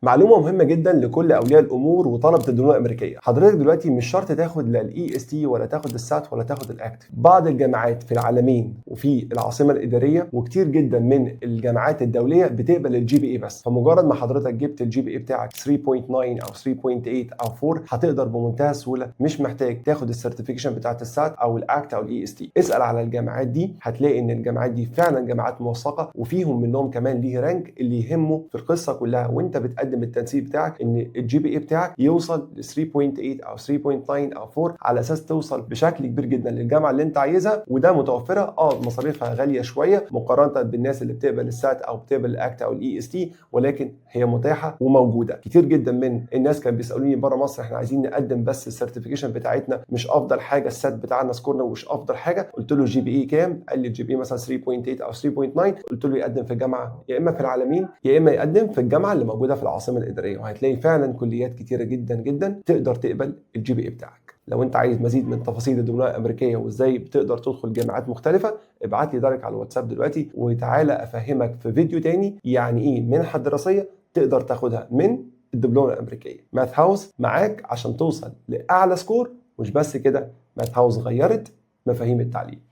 معلومه مهمه جدا لكل اولياء الامور وطلبه الدبلومه الامريكيه. حضرتك دلوقتي مش شرط تاخد لا الاي اس تي ولا تاخد السات ولا تاخد الاكتف. بعض الجامعات في العالمين وفي العاصمه الاداريه وكتير جدا من الجامعات الدوليه بتقبل الجي بي اي بس. فمجرد ما حضرتك جبت الجي بي اي بتاعك 3.9 او 3.8 او 4 هتقدر بمنتهى السهوله، مش محتاج تاخد السيرتيفيكيشن بتاعت السات او الاكت او الاي اس تي. اسال على الجامعات دي، هتلاقي ان الجامعات دي فعلا جامعات موثقه، وفيهم منهم كمان ليه رانك اللي يهمه في القصه كلها وانت بتقدم التنسيق بتاعك، ان الجي بي اي بتاعك يوصل ل 3.8 او 3.9 او 4 على اساس توصل بشكل كبير جدا للجامعه اللي انت عايزها. وده متوفره، مصاريفها غاليه شويه مقارنه بالناس اللي بتقبل السات او بتقبل الاكت او الاي اس تي، ولكن هي متاحه وموجوده. كتير جدا من الناس كانوا بيسالوني بره مصر احنا عايزين نقدم بس السيرتيفيكيشن بتاعتنا، مش افضل حاجه السات بتاعنا سكورنا مش افضل حاجه. قلت له الجي بي اي كام؟ قال لي الجي بي اي مثلا 3.8 او 3.9. قلت له يقدم في جامعه يا اما في العالمين يا اما يقدم في الجامعه اللي موجوده في العاصمه الاداريه، وهتلاقي فعلا كليات كتيره جدا جدا تقدر تقبل الجي بي اي بتاعك. لو انت عايز مزيد من تفاصيل الدبلومه الامريكيه وازاي بتقدر تدخل جامعات مختلفه، ابعت لي دايركت على الواتساب دلوقتي وتعالى افهمك في فيديو تاني يعني ايه منحه دراسيه تقدر تاخدها من الدبلومه الامريكيه. ماث هاوس معاك عشان توصل لاعلى سكور. مش بس كده، ماث هاوس غيرت مفاهيم التعليم.